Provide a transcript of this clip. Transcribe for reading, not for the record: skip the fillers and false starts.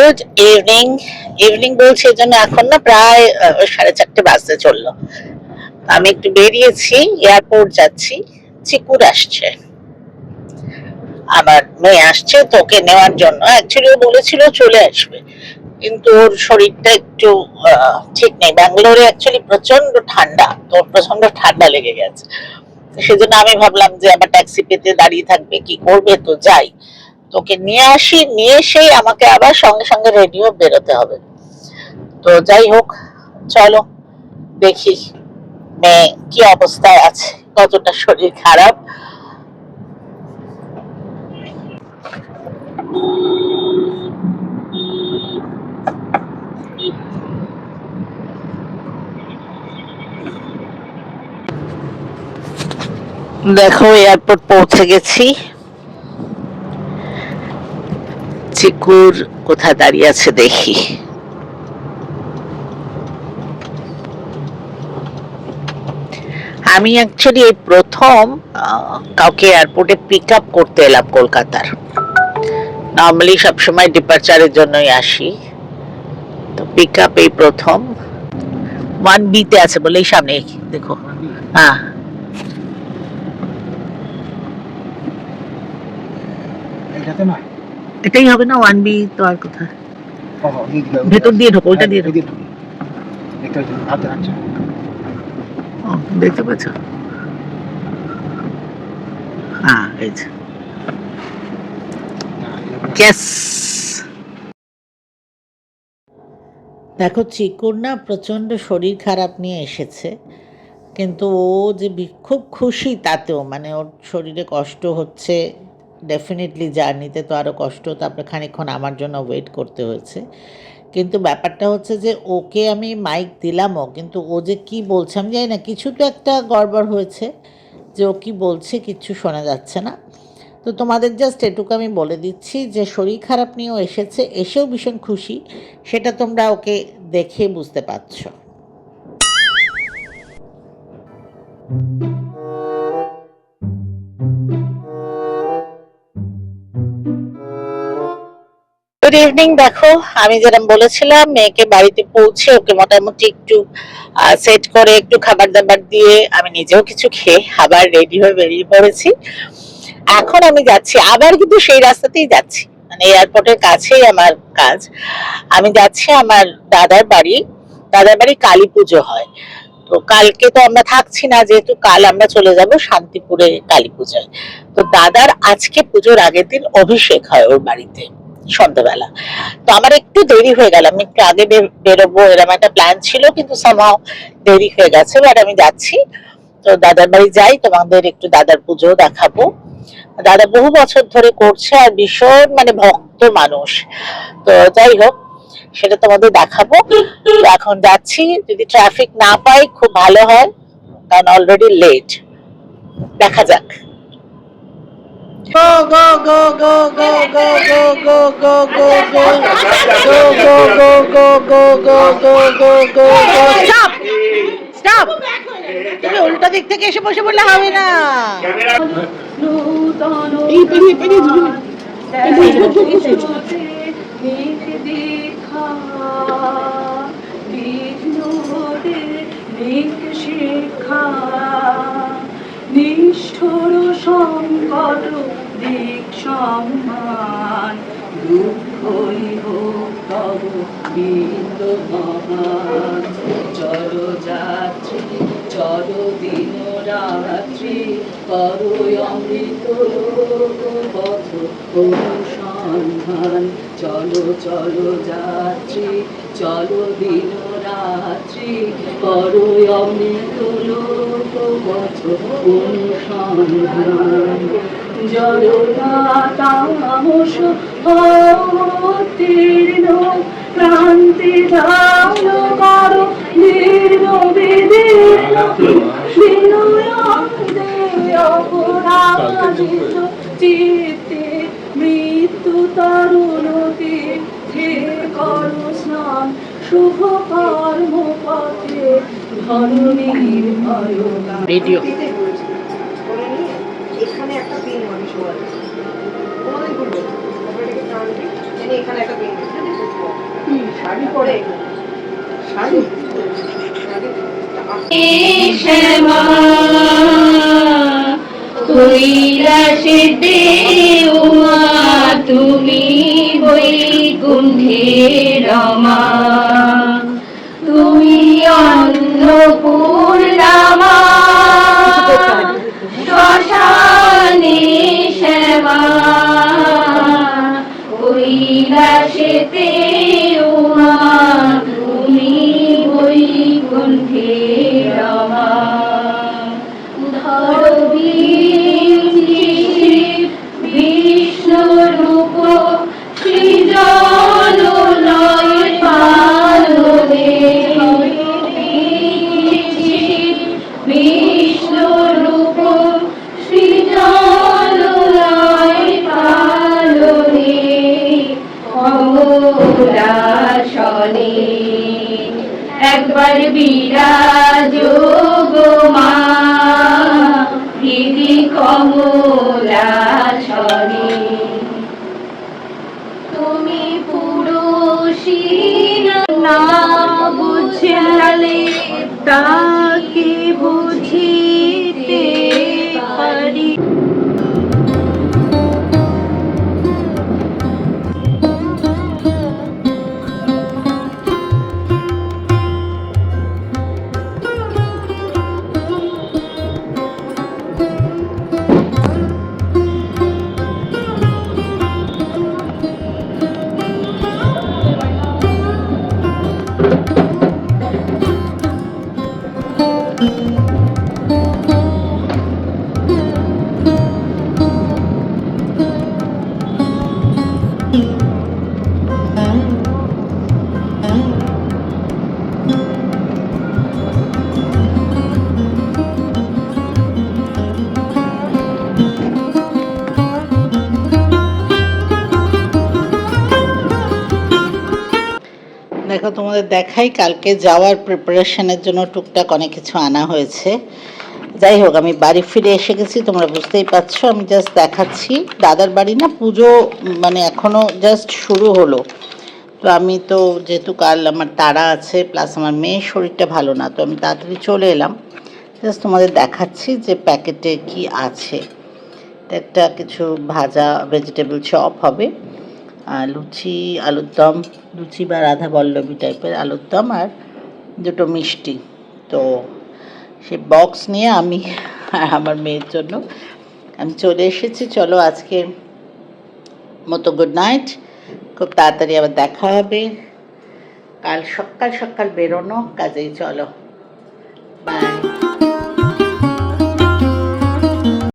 Good evening. Evening বলছি এজন্য এখন না প্রায় 4:30 বাজতে চললো। আমি একটু বেরিয়েছি, এয়ারপোর্ট যাচ্ছি। চিকুর আসছে, আমার মেয়ে আসছে তো ওকে নেওয়ার জন্য। অ্যাকচুয়ালি ও বলেছিল চলে আসবে, কিন্তু ওর শরীরটা একটু ঠিক নেই। ব্যাঙ্গালোরে অ্যাকচুয়ালি প্রচন্ড ঠান্ডা, তো ওর প্রচন্ড ঠান্ডা লেগে গেছে। সেজন্য আমি ভাবলাম যে আবার ট্যাক্সি পেতে দাঁড়িয়ে থাকবে, কি করবে, তো যাই তোকে নিয়ে আসি। নিয়ে এসেই আমাকে আবার সঙ্গে সঙ্গে রেডিও বেরোতে হবে। তো যাই হোক, চলো দেখি মেয়ে কি অবস্থায় আছে, কতটা শরীর খারাপ। দেখো এয়ারপোর্ট পৌঁছে গেছি। চিকুর কোথায় দাঁড়িয়ে আছে দেখি। আমি অ্যাকচুয়ালি এই প্রথম কাউকে এয়ারপোর্টে পিক আপ করতে এলাম কলকাতার। নর্মালি সবসময় ডিপার্চারের জন্যই আসি, তো পিক আপ এই প্রথম। 1B তে আছে বলেই সামনে দেখো। হ্যাঁ, এটাই হবে না 1B, তো আর কোথায়? ভেতর দিয়ে ঢোকো, ওইটা দিয়ে ঢোকো। দেখতে পাচ্ছ? হ্যাঁ, এই যে ইয়েস। দেখো চিকুর না প্রচন্ড শরীর খারাপ নিয়ে এসেছে, কিন্তু ও যে খুব খুশি তাতেও, মানে ওর শরীরে কষ্ট হচ্ছে ডেফিনেটলি, জার্নিতে তো আরও কষ্ট, তারপরে খানিকক্ষণ আমার জন্য ওয়েট করতে হয়েছে। কিন্তু ব্যাপারটা হচ্ছে যে ওকে আমি মাইক দিলামও, কিন্তু ও যে কি বলছে আমি জানি না, কিছু তো একটা গড়বড় হয়েছে, যে ও কি বলছে কিচ্ছু শোনা যাচ্ছে না। তো তোমাদের জাস্ট এটুকু আমি বলে দিচ্ছি যে শরীর খারাপ নিয়েও এসেছে, এসেও ভীষণ খুশি, সেটা তোমরা ওকে দেখে বুঝতে পারছো। Good evening. দেখো আমি যেরকম বলেছিলাম, মেয়েকে বাড়িতে পৌঁছে ওকে মোটামুটি একটু সেট করে একটু খাবার দাবার দিয়ে আমি নিজেও কিছু খেয়ে আবার রেডি হয়ে বেরিয়ে পড়েছি। এখন আমি যাচ্ছি আবার, কিন্তু সেই রাস্তাতেই যাচ্ছি, মানে এয়ারপোর্টের কাছেই আমার কাজ। আমি যাচ্ছি আমার দাদার বাড়ি। দাদার বাড়ি কালী পুজো হয়, তো কালকে তো আমরা থাকছি না, যেহেতু কাল আমরা চলে যাব শান্তিপুরে কালী পূজায়। তো দাদার আজকে পুজোর আগের দিন অভিষেক হয় ওর বাড়িতে সন্ধ্যাবেলা। তো আমার একটু দেরি হয়ে গেল, আমি একটু আগে বেরোবো এরকম একটা প্ল্যান ছিল, কিন্তু সামহাও দেরি হয়ে গেছে। বাট আমি যাচ্ছি, তো দাদার বাড়ি যাই, তোমাদের একটু দাদার পুজো দেখাবো। দাদা বহু বছর ধরে করছে, আর ভীষণ মানে ভক্ত মানুষ। তো যাই হোক, সেটা তোমাদের দেখাবো। তো এখন যাচ্ছি, যদি ট্রাফিক না পাই খুব ভালো হয়, কারণ অলরেডি লেট। দেখা যাক। Go go go go go go go go go go go go go go go go go go go stop stop. তুমি উল্টো দিক থেকে এসে বসে পড়লে হবে না। এই পেরিয়ে পেরিয়ে নিষ্ঠুর সংকট দিক সম্মান দুঃখই হোক তব বিন্দমান। চলো যাত্রী চলো দিন রাত্রি করো অমৃত লোক পথ অনুসন্ধান। চলো চলো যাত্রী চলো দিন রাত্রি করো অমৃত লোক পথ অনুসন্ধান। জড়তা তামস অতীর্ণ ক্রান্তি ধান করো নির্বিদীর্ণ বিনয়ান্তে অপরাজিত চিত্তে মৃত্যু তরুণকে হে করো স্নান শুভ কর্ম পথে ধর্মীর ভয়গান। ভিডিও এখানে একটা পেন হবে সবার, তোমাদের করবো এখানে একটা পেন শ্যামা কৈলাসেতে উমা তুমি বৈকুণ্ঠে রমা, তুমি অন্নপূর্ণা মা শ্মশানে শ্যামা, কৈলাসেতে উমা তুমি বৈকুণ্ঠে রমা। বিষ্ণুরূপ সৃজন লয় পালনে, বিষ্ণুরূপ সৃজন লয় পালনে, কমলাসনে একবার বিরাজ গো মা, হৃদি কমলাসনে। তুমি পুরুষী না বুঝলে তাকে বুঝিতে পারি। দেখো তোমাদের দেখাই, কালকে যাওয়ার প্রিপারেশনের জন্য টুকটাক অনেক কিছু আনা হয়েছে। যাই হোক, আমি বাড়ি ফিরে এসে গেছি, তোমরা বুঝতেই পারছো। আমি জাস্ট দেখাচ্ছি, দাদার বাড়ি না পুজো মানে এখনো জাস্ট শুরু হলো। তো আমি তো যেহেতু কাল আমার তাড়া আছে, প্লাস আমার মেয়ের শরীরটা ভালো না, তো আমি তাড়াতাড়ি চলে এলাম। জাস্ট তোমাদের দেখাচ্ছি যে প্যাকেটে কি আছে। একটা কিছু ভাজা ভেজিটেবল চপ হবে, লুচি, আলুর দম, লুচি বা রাধা বল্লভী টাইপের আলুর দম, আর দুটো মিষ্টি। তো সে বক্স নিয়ে আমি আর আমার মেয়ের জন্য আমি চলে এসেছি। চলো আজকে মতো গুড নাইট, খুব তাড়াতাড়ি আবার দেখা হবে। কাল সকাল সকাল বেরোনো, কাজেই চলো, বাই।